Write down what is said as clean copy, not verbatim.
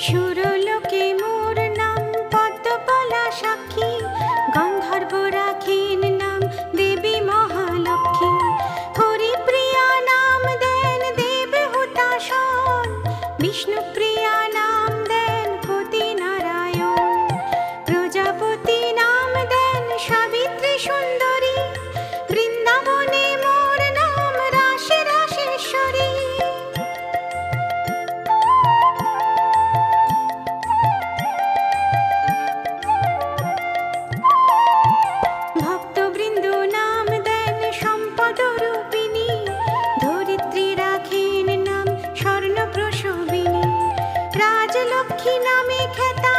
সুরলোকে মোর নাম পদ্মপলা সাক্ষী, গন্ধর্ব রাখেন নাম দেবী মহালক্ষ্মী। হরিপ্রিয়া নাম দেন দেব হুতাশন, বিষ্ণুপ্রিয়া নাম দেন পতি নারায়ণ। প্রজাপতি নাম দেন সাবিত্রী সুন্দরী, বৃন্দাবনে মোর নাম রাশে রাশেশ্বরী। ভক্তবৃন্দ নাম দেন সম্পদ রূপিণী, ধরিত্রী রাখেন নাম স্বর্ণ প্রসবিনী। রাজলক্ষ্মী নামে খ্যাতা